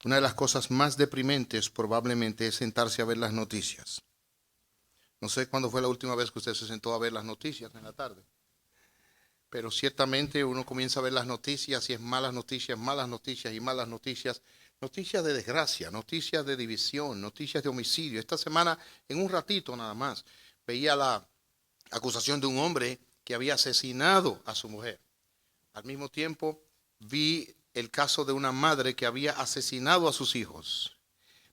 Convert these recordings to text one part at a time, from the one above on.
Una de las cosas más deprimentes probablemente es sentarse a ver las noticias. No sé cuándo fue la última vez que usted se sentó a ver las noticias en la tarde, pero ciertamente uno comienza a ver las noticias y es malas noticias, malas noticias y malas noticias. Noticias de desgracia, noticias de división, noticias de homicidio. Esta semana, en un ratito nada más, veía la acusación de un hombre que había asesinado a su mujer. Al mismo tiempo, vi el caso de una madre que había asesinado a sus hijos.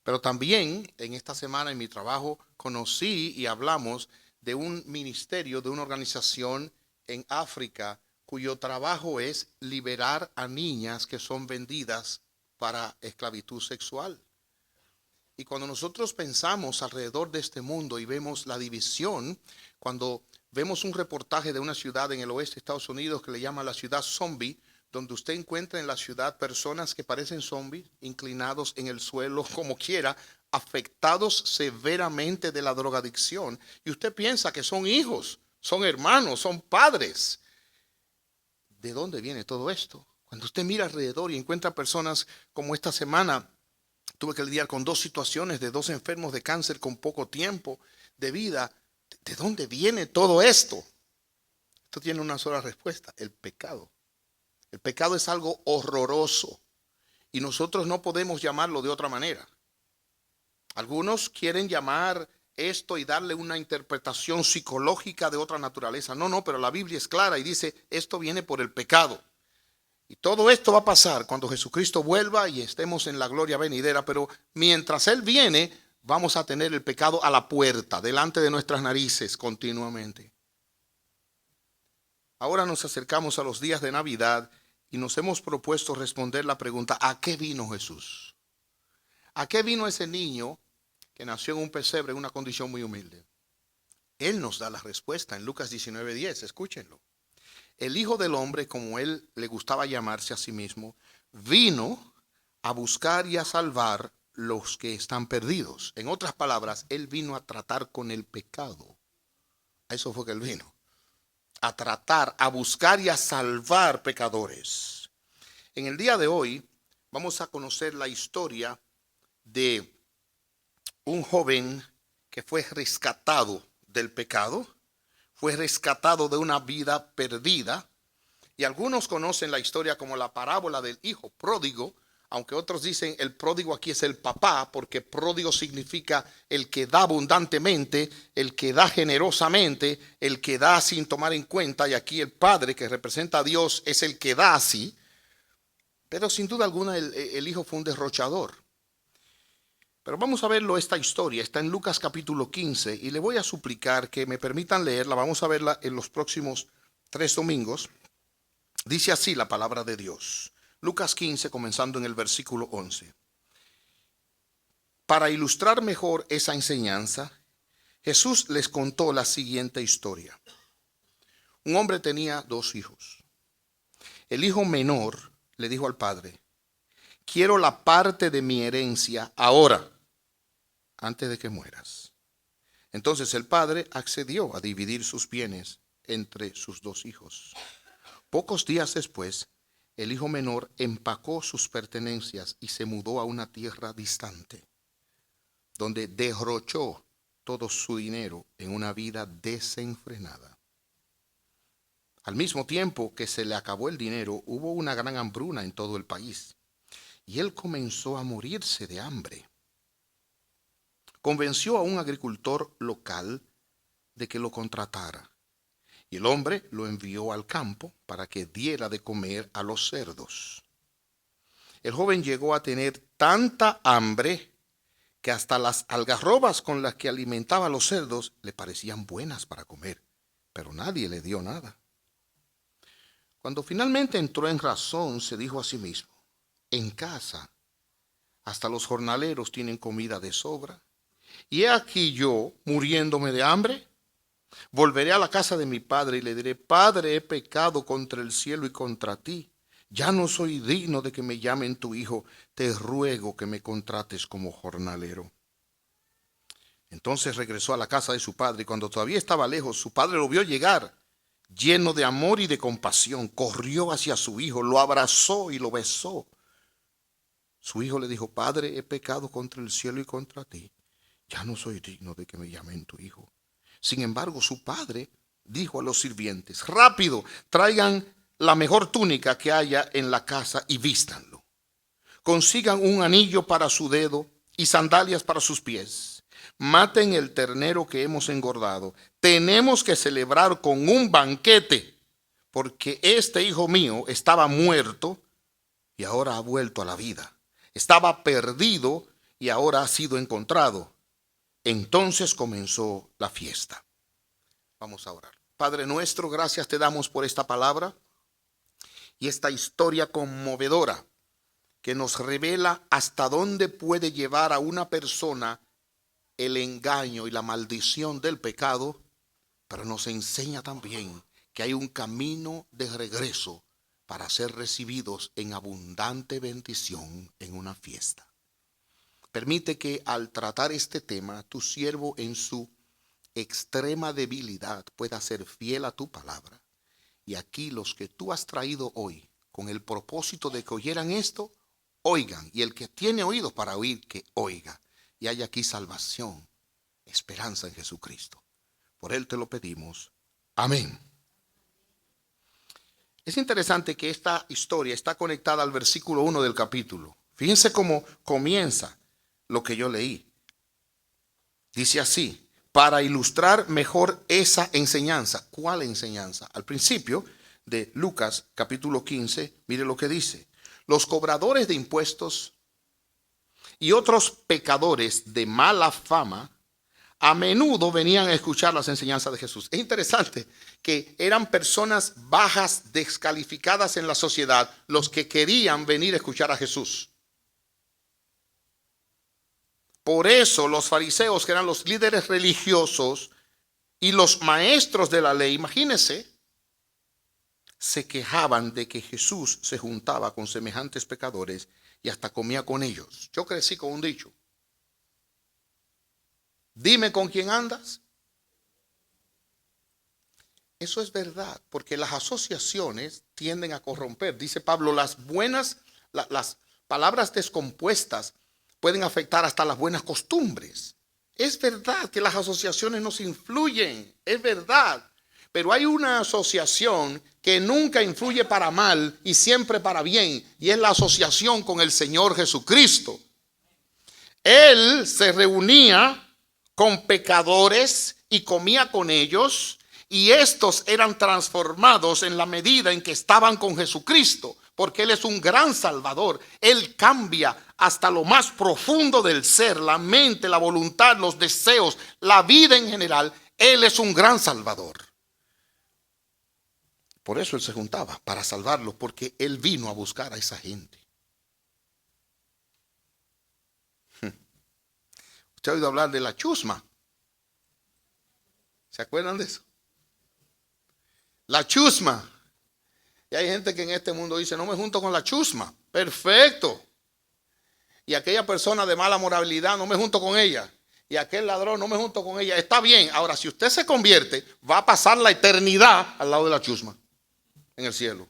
Pero también en esta semana en mi trabajo conocí y hablamos de un ministerio, de una organización en África cuyo trabajo es liberar a niñas que son vendidas para esclavitud sexual. Y cuando nosotros pensamos alrededor de este mundo y vemos la división, cuando vemos un reportaje de una ciudad en el oeste de Estados Unidos que le llaman la ciudad zombie, donde usted encuentra en la ciudad personas que parecen zombies, inclinados en el suelo como quiera, afectados severamente de la drogadicción. Y usted piensa que son hijos, son hermanos, son padres. ¿De dónde viene todo esto? Cuando usted mira alrededor y encuentra personas como esta semana, tuve que lidiar con dos situaciones de dos enfermos de cáncer con poco tiempo de vida. ¿De dónde viene todo esto? Esto tiene una sola respuesta: el pecado. El pecado es algo horroroso y nosotros no podemos llamarlo de otra manera. Algunos quieren llamar esto y darle una interpretación psicológica de otra naturaleza. No, pero la Biblia es clara y dice, esto viene por el pecado. Y todo esto va a pasar cuando Jesucristo vuelva y estemos en la gloria venidera, pero mientras Él viene, vamos a tener el pecado a la puerta, delante de nuestras narices continuamente. Ahora nos acercamos a los días de Navidad y nos hemos propuesto responder la pregunta, ¿a qué vino Jesús? ¿A qué vino ese niño que nació en un pesebre en una condición muy humilde? Él nos da la respuesta en Lucas 19:10, escúchenlo. El Hijo del Hombre, como él le gustaba llamarse a sí mismo, vino a buscar y a salvar los que están perdidos. En otras palabras, él vino a tratar con el pecado. A eso fue que él vino. A tratar, a buscar y a salvar pecadores. En el día de hoy vamos a conocer la historia de un joven que fue rescatado del pecado, fue rescatado de una vida perdida, y algunos conocen la historia como la parábola del hijo pródigo, aunque otros dicen el pródigo aquí es el papá, porque pródigo significa el que da abundantemente, el que da generosamente, el que da sin tomar en cuenta, y aquí el padre que representa a Dios es el que da así. Pero sin duda alguna el hijo fue un derrochador. Pero vamos a verlo, esta historia está en Lucas capítulo 15 y le voy a suplicar que me permitan leerla. Vamos a verla en los próximos 3 domingos. Dice así la palabra de Dios. Lucas 15, comenzando en el versículo 11. Para ilustrar mejor esa enseñanza, Jesús les contó la siguiente historia. Un hombre tenía 2 hijos. El hijo menor le dijo al padre, quiero la parte de mi herencia ahora, antes de que mueras. Entonces el padre accedió a dividir sus bienes entre sus 2 hijos. Pocos días después, el hijo menor empacó sus pertenencias y se mudó a una tierra distante, donde derrochó todo su dinero en una vida desenfrenada. Al mismo tiempo que se le acabó el dinero, hubo una gran hambruna en todo el país, y él comenzó a morirse de hambre. Convenció a un agricultor local de que lo contratara, y el hombre lo envió al campo para que diera de comer a los cerdos. El joven llegó a tener tanta hambre que hasta las algarrobas con las que alimentaba a los cerdos le parecían buenas para comer, pero nadie le dio nada. Cuando finalmente entró en razón, se dijo a sí mismo, en casa hasta los jornaleros tienen comida de sobra, y he aquí yo muriéndome de hambre. Volveré a la casa de mi padre y le diré, Padre, he pecado contra el cielo y contra ti. Ya no soy digno de que me llamen tu hijo. Te ruego que me contrates como jornalero. Entonces regresó a la casa de su padre y cuando todavía estaba lejos, su padre lo vio llegar, lleno de amor y de compasión. Corrió hacia su hijo, lo abrazó y lo besó. Su hijo le dijo: Padre, he pecado contra el cielo y contra ti. Ya no soy digno de que me llamen tu hijo. Sin embargo, su padre dijo a los sirvientes: rápido, traigan la mejor túnica que haya en la casa y vístanlo. Consigan un anillo para su dedo y sandalias para sus pies. Maten el ternero que hemos engordado. Tenemos que celebrar con un banquete, porque este hijo mío estaba muerto y ahora ha vuelto a la vida. Estaba perdido y ahora ha sido encontrado. Entonces comenzó la fiesta. Vamos a orar. Padre nuestro, gracias te damos por esta palabra y esta historia conmovedora que nos revela hasta dónde puede llevar a una persona el engaño y la maldición del pecado, pero nos enseña también que hay un camino de regreso para ser recibidos en abundante bendición en una fiesta. Permite que al tratar este tema, tu siervo en su extrema debilidad pueda ser fiel a tu palabra. Y aquí los que tú has traído hoy, con el propósito de que oyeran esto, oigan. Y el que tiene oídos para oír, que oiga. Y hay aquí salvación, esperanza en Jesucristo. Por él te lo pedimos. Amén. Es interesante que esta historia está conectada al versículo 1 del capítulo. Fíjense cómo comienza lo que yo leí. Dice así: para ilustrar mejor esa enseñanza. ¿Cuál enseñanza? Al principio de Lucas capítulo 15, mire lo que dice: los cobradores de impuestos y otros pecadores de mala fama a menudo venían a escuchar las enseñanzas de Jesús. Es interesante que eran personas bajas, descalificadas en la sociedad, los que querían venir a escuchar a Jesús. Por eso los fariseos, que eran los líderes religiosos y los maestros de la ley, imagínense, se quejaban de que Jesús se juntaba con semejantes pecadores y hasta comía con ellos. Yo crecí con un dicho: dime con quién andas. Eso es verdad, porque las asociaciones tienden a corromper. Dice Pablo, las palabras descompuestas pueden afectar hasta las buenas costumbres. Es verdad que las asociaciones nos influyen, es verdad. Pero hay una asociación que nunca influye para mal y siempre para bien, y es la asociación con el Señor Jesucristo. Él se reunía con pecadores y comía con ellos, y estos eran transformados en la medida en que estaban con Jesucristo, porque Él es un gran Salvador. Él cambia hasta lo más profundo del ser, la mente, la voluntad, los deseos, la vida en general. Él es un gran Salvador. Por eso Él se juntaba, para salvarlos, porque Él vino a buscar a esa gente. ¿Usted ha oído hablar de la chusma? ¿Se acuerdan de eso? La chusma. Y hay gente que en este mundo dice: no me junto con la chusma. Perfecto. Y aquella persona de mala moralidad, no me junto con ella. Y aquel ladrón, no me junto con ella. Está bien. Ahora, si usted se convierte, va a pasar la eternidad al lado de la chusma, en el cielo.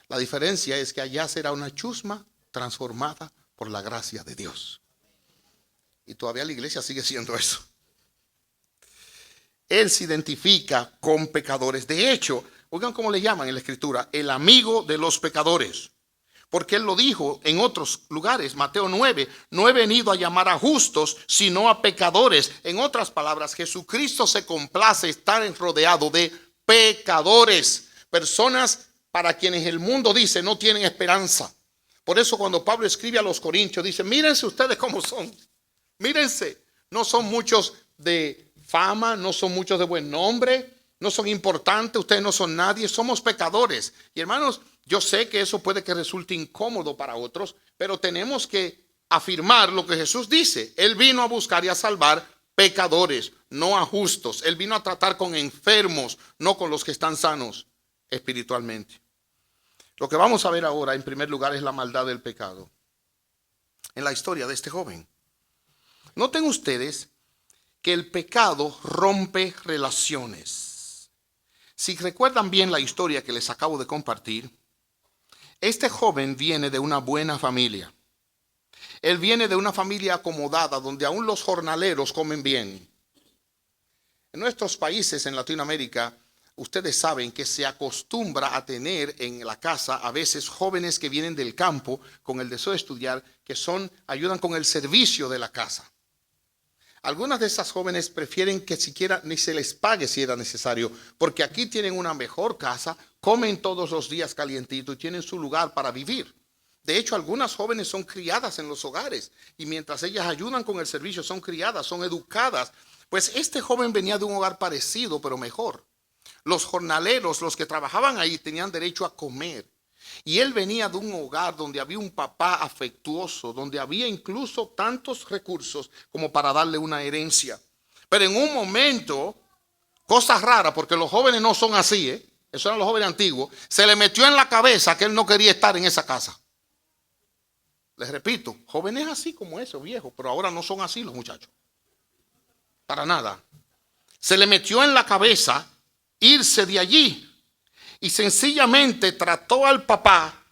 La diferencia es que allá será una chusma transformada por la gracia de Dios. Y todavía la iglesia sigue siendo eso. Él se identifica con pecadores. De hecho, oigan cómo le llaman en la escritura: el amigo de los pecadores. Porque Él lo dijo en otros lugares. Mateo 9, no he venido a llamar a justos, sino a pecadores. En otras palabras, Jesucristo se complace estar rodeado de pecadores. Personas para quienes el mundo dice no tienen esperanza. Por eso cuando Pablo escribe a los Corintios, dice: mírense ustedes cómo son. Mírense, no son muchos de fama, no son muchos de buen nombre, no son importantes, ustedes no son nadie, somos pecadores. Y hermanos, yo sé que eso puede que resulte incómodo para otros, pero tenemos que afirmar lo que Jesús dice. Él vino a buscar y a salvar pecadores, no a justos. Él vino a tratar con enfermos, no con los que están sanos espiritualmente. Lo que vamos a ver ahora, en primer lugar, es la maldad del pecado en la historia de este joven. Noten ustedes que el pecado rompe relaciones. Si recuerdan bien la historia que les acabo de compartir, este joven viene de una buena familia. Él viene de una familia acomodada donde aún los jornaleros comen bien. En nuestros países en Latinoamérica, ustedes saben que se acostumbra a tener en la casa a veces jóvenes que vienen del campo con el deseo de estudiar, que ayudan con el servicio de la casa. Algunas de esas jóvenes prefieren que siquiera ni se les pague si era necesario, porque aquí tienen una mejor casa, comen todos los días calientito y tienen su lugar para vivir. De hecho, algunas jóvenes son criadas en los hogares y mientras ellas ayudan con el servicio, son criadas, son educadas. Pues este joven venía de un hogar parecido, pero mejor. Los jornaleros, los que trabajaban ahí, tenían derecho a comer. Y él venía de un hogar donde había un papá afectuoso, donde había incluso tantos recursos como para darle una herencia. Pero en un momento, cosas raras, porque los jóvenes no son así, esos eran los jóvenes antiguos, se le metió en la cabeza que él no quería estar en esa casa. Les repito, jóvenes así como esos viejos, pero ahora no son así los muchachos. Para nada. Se le metió en la cabeza irse de allí. Y sencillamente trató al papá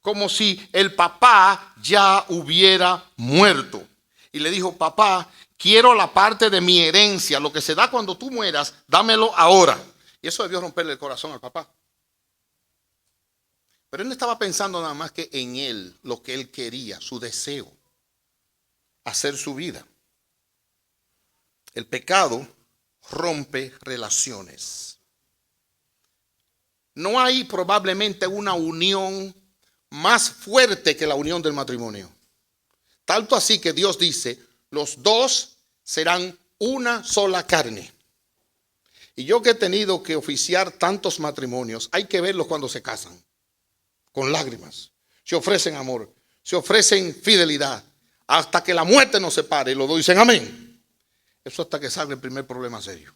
como si el papá ya hubiera muerto. Y le dijo, papá, quiero la parte de mi herencia, lo que se da cuando tú mueras, dámelo ahora. Y eso debió romperle el corazón al papá. Pero él no estaba pensando nada más que en él, lo que él quería, su deseo, hacer su vida. El pecado rompe relaciones. No hay probablemente una unión más fuerte que la unión del matrimonio. Tanto así que Dios dice, los dos serán una sola carne. Y yo que he tenido que oficiar tantos matrimonios, hay que verlos cuando se casan, con lágrimas. Se ofrecen amor, se ofrecen fidelidad, hasta que la muerte nos separe. Y los dos dicen amén. Eso hasta que salga el primer problema serio.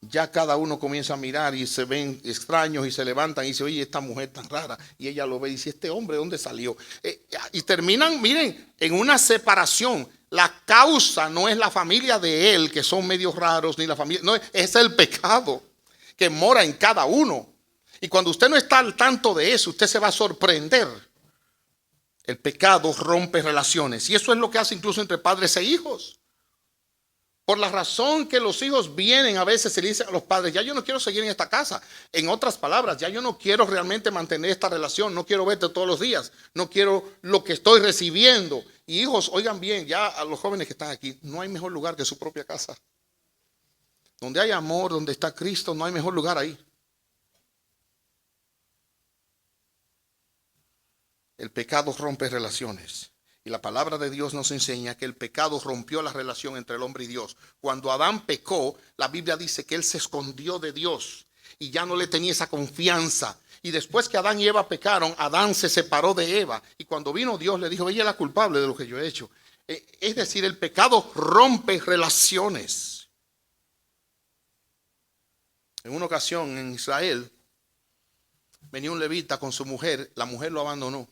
Ya cada uno comienza a mirar y se ven extraños y se levantan y dicen, oye, esta mujer tan rara. Y ella lo ve y dice, este hombre, ¿dónde salió? Y terminan, miren, en una separación. La causa no es la familia de él, que son medios raros, ni la familia, no, es el pecado que mora en cada uno. Y cuando usted no está al tanto de eso, usted se va a sorprender. El pecado rompe relaciones. Y eso es lo que hace incluso entre padres e hijos. Por la razón que los hijos vienen, a veces se le dicen a los padres, ya yo no quiero seguir en esta casa. En otras palabras, ya yo no quiero realmente mantener esta relación, no quiero verte todos los días, no quiero lo que estoy recibiendo. Y hijos, oigan bien, ya a los jóvenes que están aquí, no hay mejor lugar que su propia casa. Donde hay amor, donde está Cristo, no hay mejor lugar ahí. El pecado rompe relaciones. Y la palabra de Dios nos enseña que el pecado rompió la relación entre el hombre y Dios. Cuando Adán pecó, la Biblia dice que él se escondió de Dios y ya no le tenía esa confianza. Y después que Adán y Eva pecaron, Adán se separó de Eva. Y cuando vino Dios le dijo, ella es la culpable de lo que yo he hecho. Es decir, el pecado rompe relaciones. En una ocasión en Israel, venía un levita con su mujer, la mujer lo abandonó.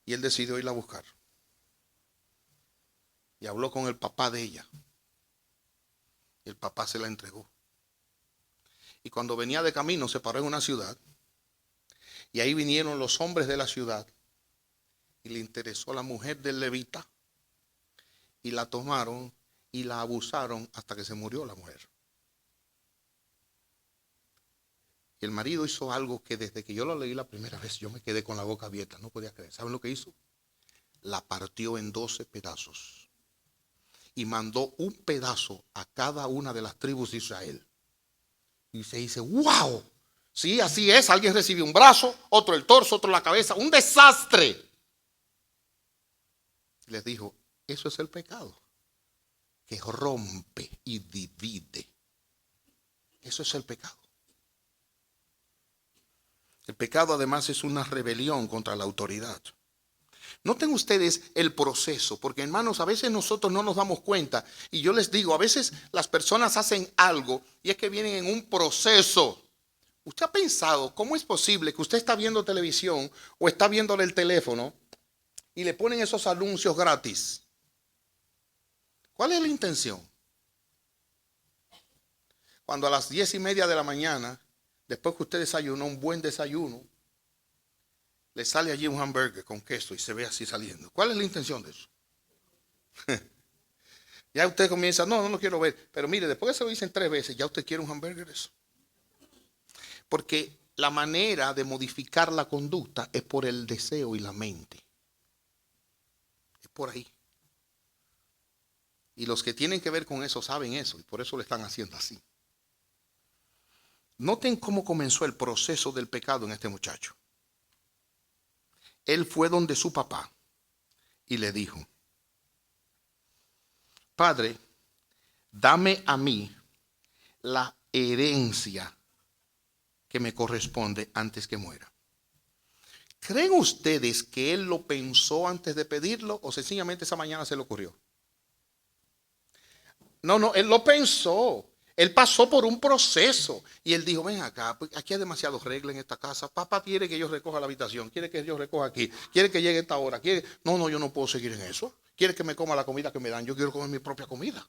Y él decidió irla a buscar. Y habló con el papá de ella. Y el papá se la entregó. Y cuando venía de camino se paró en una ciudad. Y ahí vinieron los hombres de la ciudad. Y le interesó la mujer del levita. Y la tomaron y la abusaron hasta que se murió la mujer. Y el marido hizo algo que desde que yo lo leí la primera vez, yo me quedé con la boca abierta, no podía creer. ¿Saben lo que hizo? La partió en 12 pedazos. Y mandó un pedazo a cada una de las tribus de Israel. Y se dice, wow, sí, así es. Alguien recibió un brazo, otro el torso, otro la cabeza. Un desastre. Y les dijo, eso es el pecado. Que rompe y divide. Eso es el pecado. El pecado además es una rebelión contra la autoridad. Noten ustedes el proceso, porque hermanos, a veces nosotros no nos damos cuenta. Y yo les digo, a veces las personas hacen algo y es que vienen en un proceso. ¿Usted ha pensado cómo es posible que usted está viendo televisión o está viéndole el teléfono y le ponen esos anuncios gratis? ¿Cuál es la intención? Cuando a las 10:30 de la mañana, después que usted desayunó un buen desayuno, le sale allí un hamburger con queso y se ve así saliendo. ¿Cuál es la intención de eso? Ya usted comienza, no lo quiero ver. Pero mire, después que se lo dicen 3 veces, ya usted quiere un hamburger eso. Porque la manera de modificar la conducta es por el deseo y la mente. Es por ahí. Y los que tienen que ver con eso saben eso y por eso lo están haciendo así. Noten cómo comenzó el proceso del pecado en este muchacho. Él fue donde su papá y le dijo: Padre, dame a mí la herencia que me corresponde antes que muera. ¿Creen ustedes que él lo pensó antes de pedirlo o sencillamente esa mañana se le ocurrió? No, él lo pensó. Él pasó por un proceso y él dijo: ven acá, aquí hay demasiadas reglas en esta casa. Papá quiere que yo recoja la habitación, quiere que yo recoja aquí, quiere que llegue a esta hora. No, yo no puedo seguir en eso. Quiere que me coma la comida que me dan, yo quiero comer mi propia comida.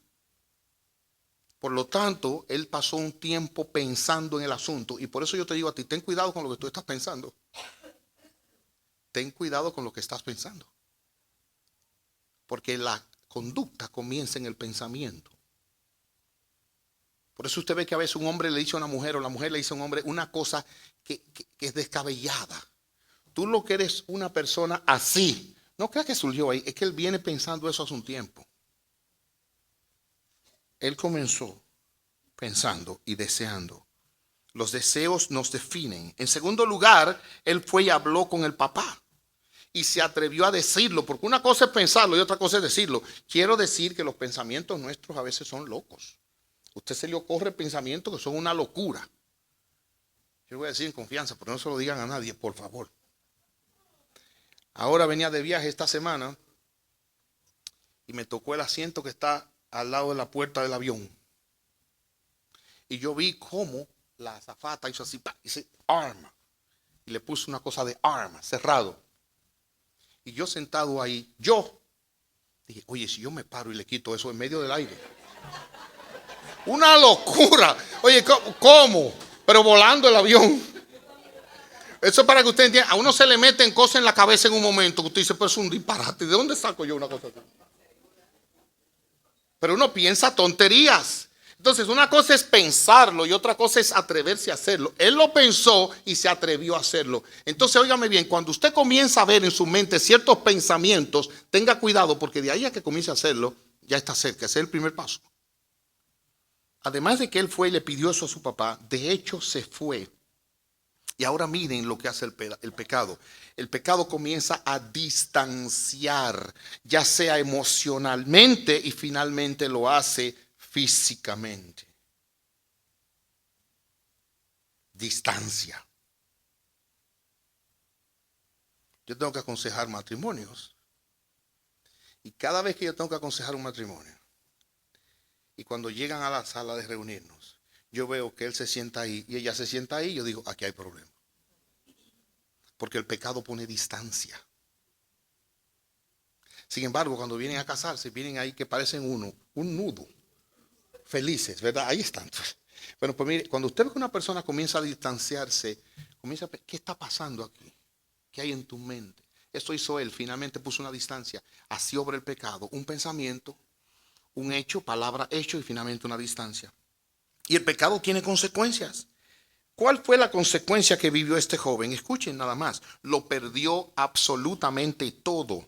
Por lo tanto, él pasó un tiempo pensando en el asunto y por eso yo te digo a ti, ten cuidado con lo que tú estás pensando. Ten cuidado con lo que estás pensando. Porque la conducta comienza en el pensamiento. Por eso usted ve que a veces un hombre le dice a una mujer o la mujer le dice a un hombre una cosa que es descabellada. Tú lo que eres una persona así. No creas que surgió ahí, es que él viene pensando eso hace un tiempo. Él comenzó pensando y deseando. Los deseos nos definen. En segundo lugar, él fue y habló con el papá. Y se atrevió a decirlo, porque una cosa es pensarlo y otra cosa es decirlo. Quiero decir que los pensamientos nuestros a veces son locos. A usted se le ocurre pensamientos que son una locura. Yo voy a decir en confianza, pero no se lo digan a nadie, por favor. Ahora venía de viaje esta semana y me tocó el asiento que está al lado de la puerta del avión. Y yo vi cómo la azafata hizo así, dice arma. Y le puso una cosa de arma, cerrado. Y yo sentado ahí, yo dije: oye, si yo me paro y le quito eso en medio del aire. Una locura. Oye, ¿cómo? Pero volando el avión. Eso es para que usted entienda. A uno se le meten cosas en la cabeza en un momento que usted dice: pues es un disparate. ¿De dónde saco yo una cosa así? Pero uno piensa tonterías. Entonces una cosa es pensarlo y otra cosa es atreverse a hacerlo. Él lo pensó y se atrevió a hacerlo. Entonces óigame bien, cuando usted comienza a ver en su mente ciertos pensamientos, tenga cuidado porque de ahí a que comience a hacerlo, ya está cerca. Ese es el primer paso. Además de que él fue y le pidió eso a su papá, de hecho se fue. Y ahora miren lo que hace el pecado. El pecado comienza a distanciar, ya sea emocionalmente y finalmente lo hace físicamente. Distancia. Yo tengo que aconsejar matrimonios. Y cada vez que yo tengo que aconsejar un matrimonio, y cuando llegan a la sala de reunirnos, yo veo que él se sienta ahí y ella se sienta ahí, yo digo: aquí hay problema. Porque el pecado pone distancia. Sin embargo, cuando vienen a casarse, vienen ahí que parecen un nudo. Felices, ¿verdad? Ahí están. Bueno, pues mire, cuando usted ve que una persona comienza a distanciarse, comienza a ver: ¿qué está pasando aquí? ¿Qué hay en tu mente? Eso hizo él, finalmente puso una distancia. Así obra el pecado, un pensamiento, un hecho, palabra, hecho y finalmente una distancia. Y el pecado tiene consecuencias. ¿Cuál fue la consecuencia que vivió este joven? Escuchen nada más. Lo perdió absolutamente todo.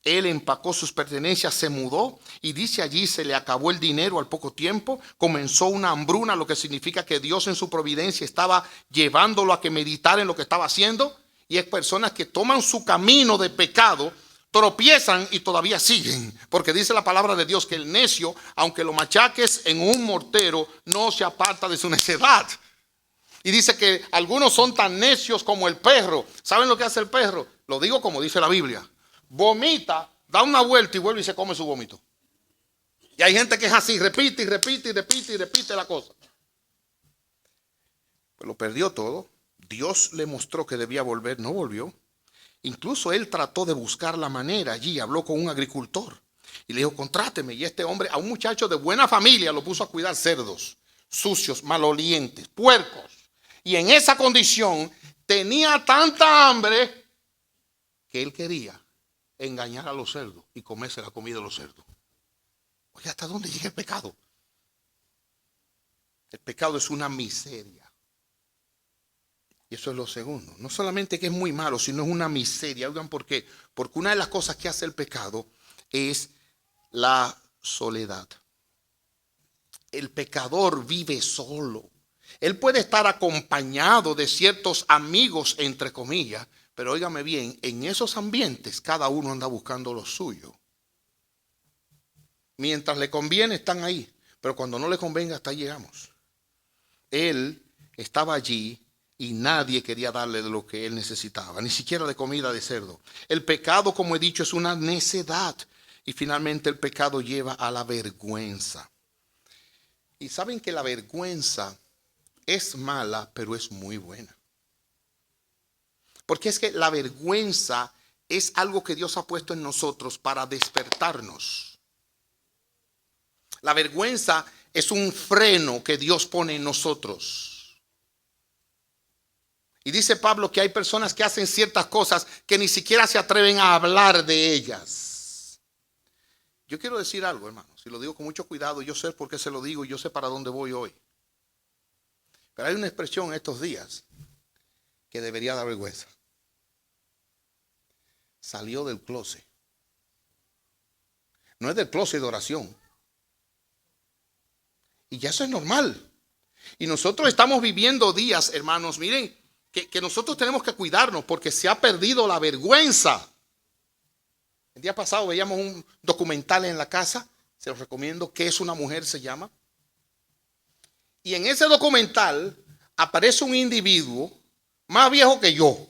Él empacó sus pertenencias, se mudó y dice allí se le acabó el dinero al poco tiempo. Comenzó una hambruna, lo que significa que Dios en su providencia estaba llevándolo a que meditara en lo que estaba haciendo. Y es personas que toman su camino de pecado, tropiezan y todavía siguen. Porque dice la palabra de Dios que el necio, aunque lo machaques en un mortero, no se aparta de su necedad. Y dice que algunos son tan necios como el perro. ¿Saben lo que hace el perro? Lo digo como dice la Biblia. Vomita, da una vuelta y vuelve y se come su vómito. Y hay gente que es así, repite y repite y repite y repite la cosa. Pues lo perdió todo. Dios le mostró que debía volver, no volvió. Incluso él trató de buscar la manera allí, habló con un agricultor y le dijo: contráteme. Y este hombre, a un muchacho de buena familia, lo puso a cuidar cerdos, sucios, malolientes, puercos. Y en esa condición tenía tanta hambre que él quería engañar a los cerdos y comerse la comida de los cerdos. Oye, ¿hasta dónde llega el pecado? El pecado es una miseria. Y eso es lo segundo. No solamente que es muy malo, sino es una miseria. Oigan, ¿por qué? Porque una de las cosas que hace el pecado es la soledad. El pecador vive solo. Él puede estar acompañado de ciertos amigos, entre comillas, pero óigame bien, en esos ambientes cada uno anda buscando lo suyo. Mientras le conviene están ahí, pero cuando no le convenga hasta ahí llegamos. Él estaba allí y nadie quería darle de lo que él necesitaba, ni siquiera de comida de cerdo. El pecado, como he dicho, es una necedad. Y finalmente el pecado lleva a la vergüenza. Y saben que la vergüenza es mala, pero es muy buena. Porque es que la vergüenza es algo que Dios ha puesto en nosotros para despertarnos. La vergüenza es un freno que Dios pone en nosotros. Y dice Pablo que hay personas que hacen ciertas cosas que ni siquiera se atreven a hablar de ellas. Yo quiero decir algo, hermano. Si lo digo con mucho cuidado, yo sé por qué se lo digo y yo sé para dónde voy hoy. Pero hay una expresión estos días que debería dar vergüenza. Salió del closet. No es del closet de oración. Y ya eso es normal. Y nosotros estamos viviendo días, hermanos, miren, que nosotros tenemos que cuidarnos porque se ha perdido la vergüenza. El día pasado veíamos un documental en la casa, se los recomiendo, ¿Qué es una mujer? Se llama. Y en ese documental aparece un individuo más viejo que yo,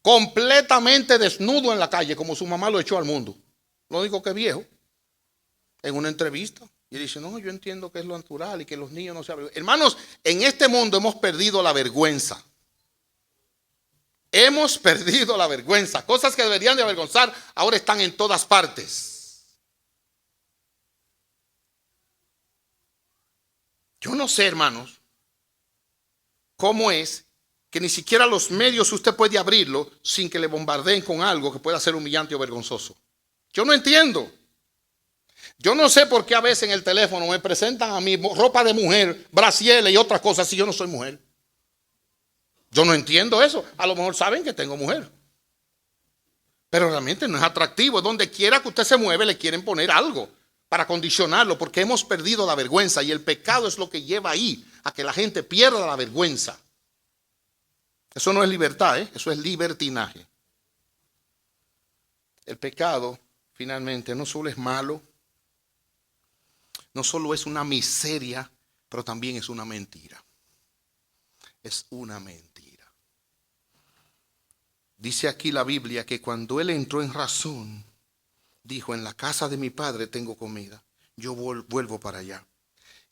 completamente desnudo en la calle, como su mamá lo echó al mundo. Lo único que es viejo, en una entrevista. Y dice, no, yo entiendo que es lo natural y que los niños no se avergüenzan. Hermanos, en este mundo hemos perdido la vergüenza. Hemos perdido la vergüenza. Cosas que deberían de avergonzar ahora están en todas partes. Yo no sé, hermanos, cómo es que ni siquiera los medios usted puede abrirlo sin que le bombardeen con algo que pueda ser humillante o vergonzoso. Yo no entiendo. Yo no sé por qué a veces en el teléfono me presentan a mí ropa de mujer, brasieles y otras cosas si yo no soy mujer. Yo no entiendo eso. A lo mejor saben que tengo mujer. Pero realmente no es atractivo. Donde quiera que usted se mueve le quieren poner algo para condicionarlo porque hemos perdido la vergüenza y el pecado es lo que lleva ahí a que la gente pierda la vergüenza. Eso no es libertad, eso es libertinaje. El pecado finalmente no solo es malo, no solo es una miseria, pero también es una mentira. Es una mentira. Dice aquí la Biblia que cuando él entró en razón, dijo, en la casa de mi padre tengo comida, yo vuelvo para allá.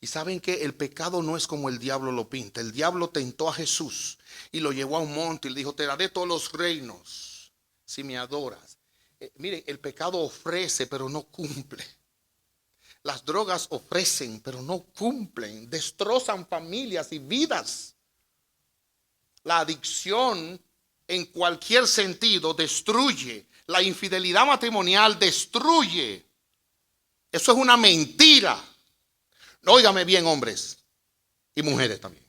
Y saben que el pecado no es como el diablo lo pinta. El diablo tentó a Jesús y lo llevó a un monte y le dijo, te daré todos los reinos si me adoras. Miren, el pecado ofrece pero no cumple. Las drogas ofrecen pero no cumplen. Destrozan familias y vidas. La adicción en cualquier sentido destruye. La infidelidad matrimonial destruye. Eso es una mentira. Óigame bien, hombres y mujeres también,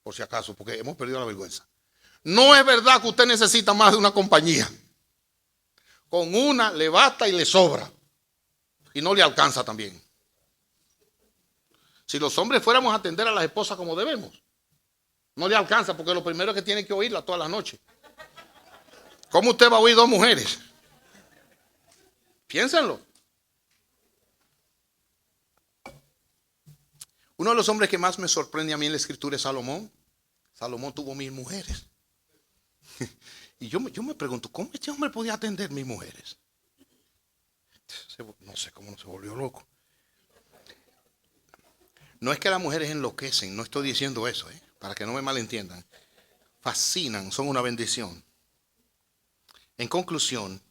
por si acaso, porque hemos perdido la vergüenza. No es verdad que usted necesita más de una compañía. Con una le basta y le sobra. Y no le alcanza también. Si los hombres fuéramos a atender a las esposas como debemos, no le alcanza porque lo primero es que tiene que oírla todas las noches. ¿Cómo usted va a oír dos mujeres? Piénsenlo. Uno de los hombres que más me sorprende a mí en la escritura es Salomón. Salomón tuvo 1000 mujeres. Y yo me pregunto, ¿cómo este hombre podía atender 1000 mujeres? No sé cómo no se volvió loco. No es que las mujeres enloquecen, no estoy diciendo eso, para que no me malentiendan. Fascinan, son una bendición. En conclusión,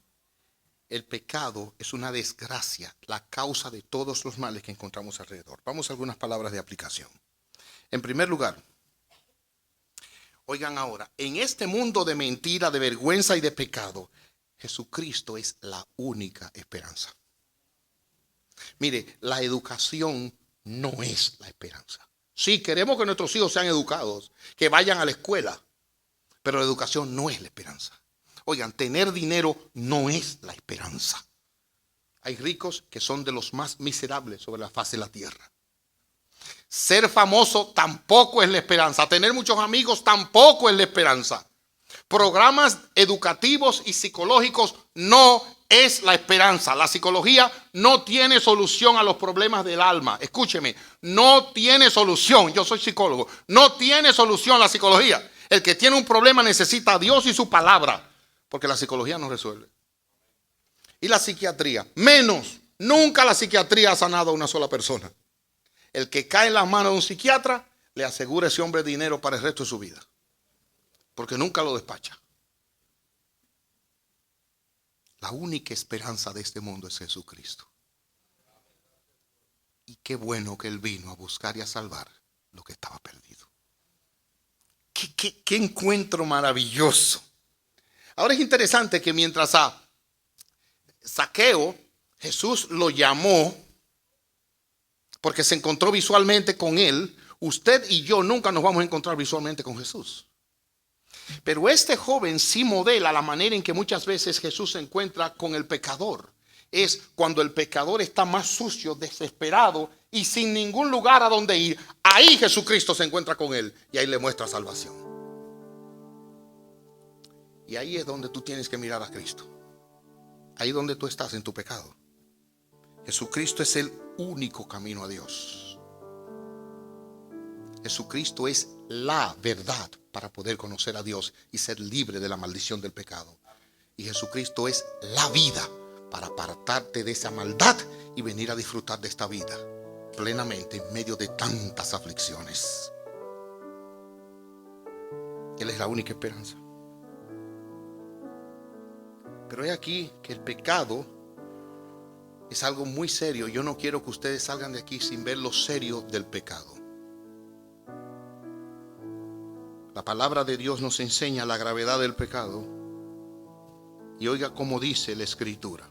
el pecado es una desgracia, la causa de todos los males que encontramos alrededor. Vamos a algunas palabras de aplicación. En primer lugar, oigan ahora, en este mundo de mentira, de vergüenza y de pecado, Jesucristo es la única esperanza. Mire, la educación no es la esperanza. Sí, queremos que nuestros hijos sean educados, que vayan a la escuela, pero la educación no es la esperanza. Oigan, tener dinero no es la esperanza. Hay ricos que son de los más miserables sobre la faz de la tierra. Ser famoso tampoco es la esperanza. Tener muchos amigos tampoco es la esperanza. Programas educativos y psicológicos no es la esperanza. La psicología no tiene solución a los problemas del alma. Escúcheme, no tiene solución. Yo soy psicólogo. No tiene solución la psicología. El que tiene un problema necesita a Dios y su palabra, porque la psicología no resuelve. Y la psiquiatría, menos. Nunca la psiquiatría ha sanado a una sola persona. El que cae en las manos de un psiquiatra le asegura a ese hombre dinero para el resto de su vida, porque nunca lo despacha. La única esperanza de este mundo es Jesucristo. Y qué bueno que Él vino a buscar y a salvar lo que estaba perdido. Qué encuentro maravilloso. Ahora es interesante que mientras a Zaqueo Jesús lo llamó, porque se encontró visualmente con él, usted y yo nunca nos vamos a encontrar visualmente con Jesús. Pero este joven sí modela la manera en que muchas veces Jesús se encuentra con el pecador. Es cuando el pecador está más sucio, desesperado y sin ningún lugar a donde ir. Ahí Jesucristo se encuentra con él y ahí le muestra salvación. Y ahí es donde tú tienes que mirar a Cristo. Ahí donde tú estás en tu pecado. Jesucristo es el único camino a Dios. Jesucristo es la verdad para poder conocer a Dios y ser libre de la maldición del pecado. Y Jesucristo es la vida para apartarte de esa maldad y venir a disfrutar de esta vida plenamente en medio de tantas aflicciones. Él es la única esperanza. Pero he aquí que el pecado es algo muy serio. Yo no quiero que ustedes salgan de aquí sin ver lo serio del pecado. La palabra de Dios nos enseña la gravedad del pecado. Y oiga cómo dice la Escritura.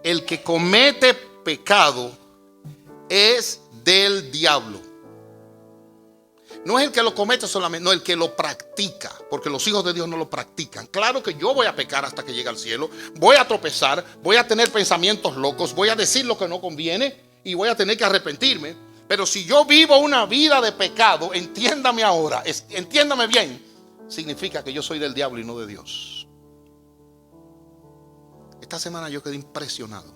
El que comete pecado es del diablo. No es el que lo comete solamente, no, el que lo practica, porque los hijos de Dios no lo practican. Claro que yo voy a pecar hasta que llegue al cielo, voy a tropezar, voy a tener pensamientos locos, voy a decir lo que no conviene y voy a tener que arrepentirme. Pero si yo vivo una vida de pecado, entiéndame ahora, entiéndame bien, significa que yo soy del diablo y no de Dios. Esta semana yo quedé impresionado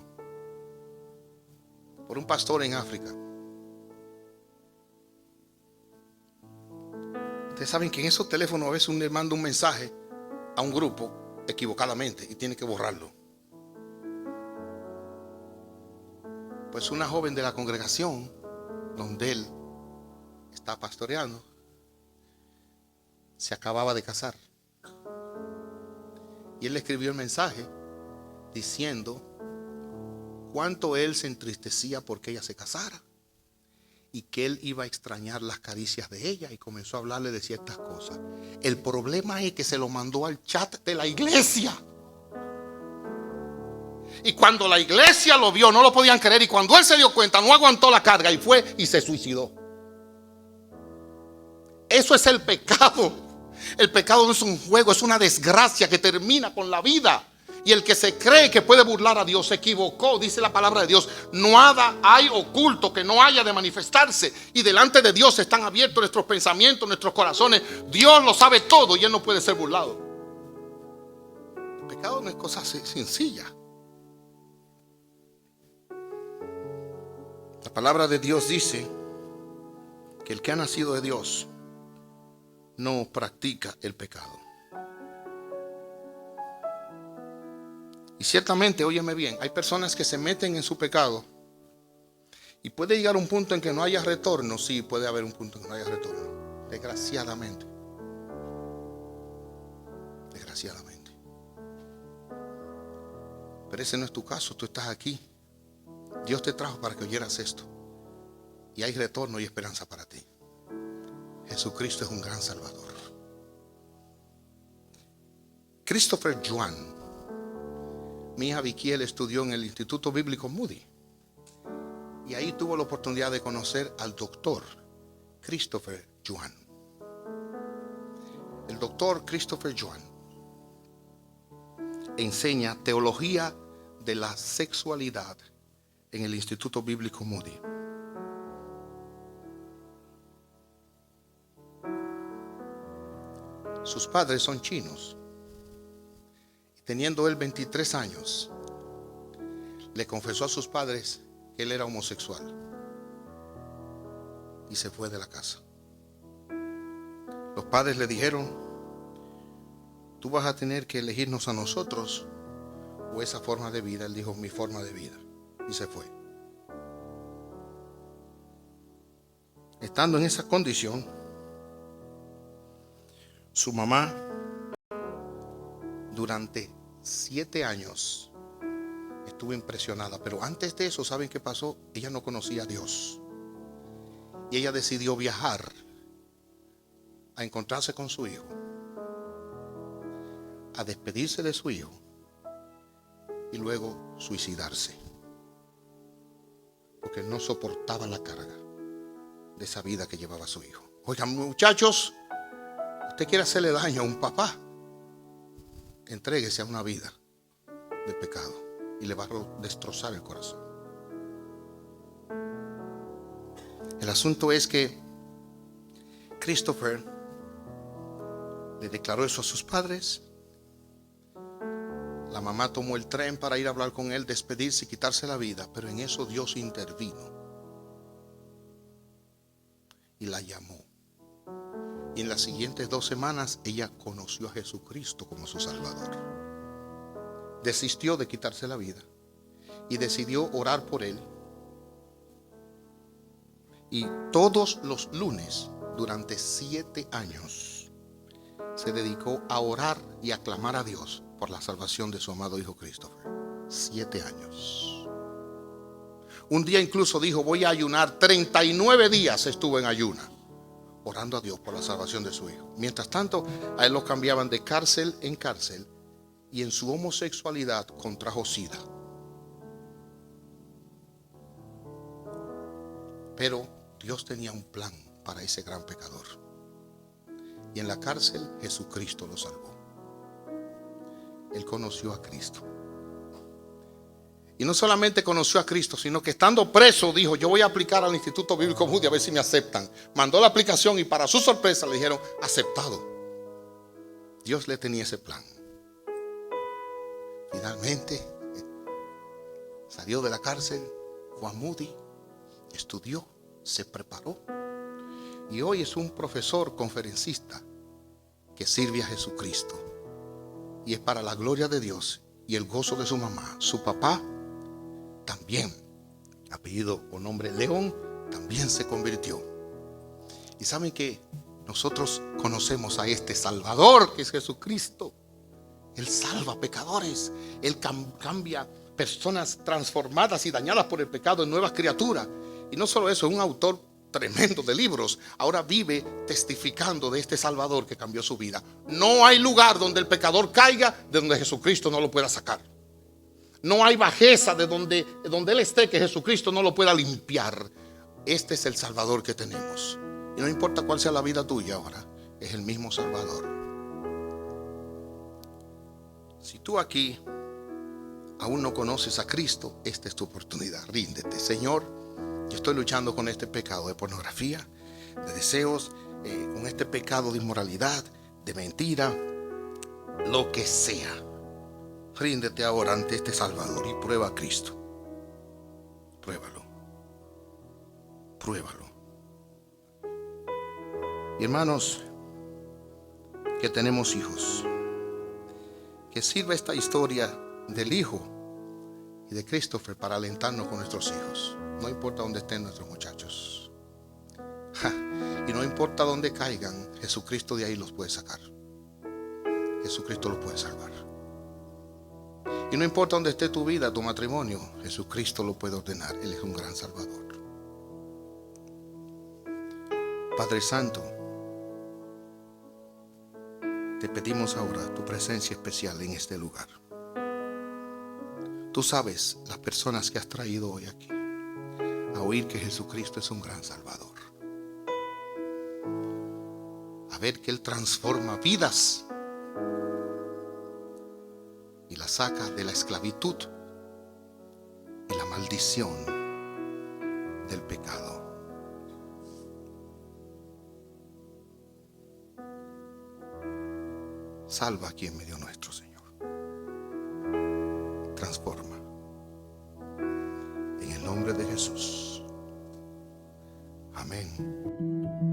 por un pastor en África. Ustedes saben que en esos teléfonos a veces uno le manda un mensaje a un grupo equivocadamente y tiene que borrarlo. Pues una joven de la congregación donde él está pastoreando se acababa de casar. Y él le escribió el mensaje diciendo cuánto él se entristecía porque ella se casara y que él iba a extrañar las caricias de ella, y comenzó a hablarle de ciertas cosas. El problema es que se lo mandó al chat de la iglesia. Y cuando la iglesia lo vio, no lo podían creer. Y cuando él se dio cuenta, no aguantó la carga y fue y se suicidó. Eso es el pecado. El pecado no es un juego, es una desgracia que termina con la vida. Y el que se cree que puede burlar a Dios se equivocó. Dice la palabra de Dios: nada hay oculto que no haya de manifestarse. Y delante de Dios están abiertos nuestros pensamientos, nuestros corazones. Dios lo sabe todo y Él no puede ser burlado. El pecado no es cosa sencilla. La palabra de Dios dice que el que ha nacido de Dios no practica el pecado. Y ciertamente, óyeme bien, hay personas que se meten en su pecado y puede llegar un punto en que no haya retorno. Sí, puede haber un punto en que no haya retorno, desgraciadamente. Desgraciadamente. Pero ese no es tu caso. Tú estás aquí. Dios te trajo para que oyeras esto. Y hay retorno y esperanza para ti. Jesucristo es un gran Salvador. Christopher Yuan. Mi hija Vikiel estudió en el Instituto Bíblico Moody. Y ahí tuvo la oportunidad de conocer al doctor Christopher Yuan. El doctor Christopher Yuan enseña teología de la sexualidad en el Instituto Bíblico Moody. Sus padres son chinos. Teniendo él 23 años, le confesó a sus padres que él era homosexual y se fue de la casa. Los padres le dijeron: tú vas a tener que elegirnos a nosotros o esa forma de vida. Él dijo: mi forma de vida, y se fue. Estando en esa condición, su mamá durante 7 años estuvo impresionada, pero antes de eso, ¿saben qué pasó? Ella no conocía a Dios y ella decidió viajar a encontrarse con su hijo, a despedirse de su hijo y luego suicidarse, porque no soportaba la carga de esa vida que llevaba su hijo. Oigan, muchachos, usted quiere hacerle daño a un papá, entréguese a una vida de pecado y le va a destrozar el corazón. El asunto es que Christopher le declaró eso a sus padres. La mamá tomó el tren para ir a hablar con él, despedirse y quitarse la vida, pero en eso Dios intervino y la llamó. Y en las siguientes 2 semanas ella conoció a Jesucristo como su Salvador. Desistió de quitarse la vida y decidió orar por él. Y todos los lunes, durante 7 años, se dedicó a orar y a clamar a Dios por la salvación de su amado hijo Christopher. 7 años. Un día incluso dijo: voy a ayunar. 39 días estuvo en ayuna, orando a Dios por la salvación de su hijo. Mientras tanto, a él lo cambiaban de cárcel en cárcel y en su homosexualidad contrajo SIDA. Pero Dios tenía un plan para ese gran pecador. Y en la cárcel Jesucristo lo salvó. Él conoció a Cristo. Y no solamente conoció a Cristo, sino que estando preso dijo: yo voy a aplicar al Instituto Bíblico Moody a ver si me aceptan. Mandó la aplicación y para su sorpresa le dijeron: aceptado. Dios le tenía ese plan. Finalmente salió de la cárcel, fue a Moody, estudió, se preparó y hoy es un profesor conferencista que sirve a Jesucristo, y es para la gloria de Dios y el gozo de su mamá. Su papá también, apellido o nombre León, también se convirtió. Y saben que nosotros conocemos a este Salvador, que es Jesucristo. Él salva pecadores. Él cambia personas transformadas y dañadas por el pecado en nuevas criaturas. Y no solo eso, es un autor tremendo de libros. Ahora vive testificando de este Salvador que cambió su vida. No hay lugar donde el pecador caiga de donde Jesucristo no lo pueda sacar. No hay bajeza de donde él esté que Jesucristo no lo pueda limpiar. Este es el Salvador que tenemos. Y no importa cuál sea la vida tuya ahora, es el mismo Salvador. Si tú aquí aún no conoces a Cristo, esta es tu oportunidad. Ríndete. Señor, yo estoy luchando con este pecado de pornografía, de deseos, con este pecado de inmoralidad, de mentira, lo que sea. Ríndete ahora ante este Salvador y prueba a Cristo. Pruébalo. Pruébalo. Y hermanos, que tenemos hijos, que sirva esta historia del hijo y de Christopher para alentarnos con nuestros hijos. No importa dónde estén nuestros muchachos. Y no importa dónde caigan, Jesucristo de ahí los puede sacar. Jesucristo los puede salvar. Y no importa dónde esté tu vida, tu matrimonio, Jesucristo lo puede ordenar. Él es un gran Salvador. Padre Santo, Te pedimos ahora tu presencia especial en este lugar. Tú sabes las personas que has traído hoy aquí a oír que Jesucristo es un gran Salvador, a ver que Él transforma vidas y la saca de la esclavitud y la maldición del pecado. Salva aquí en medio nuestro, Señor. Transforma. En el nombre de Jesús. Amén.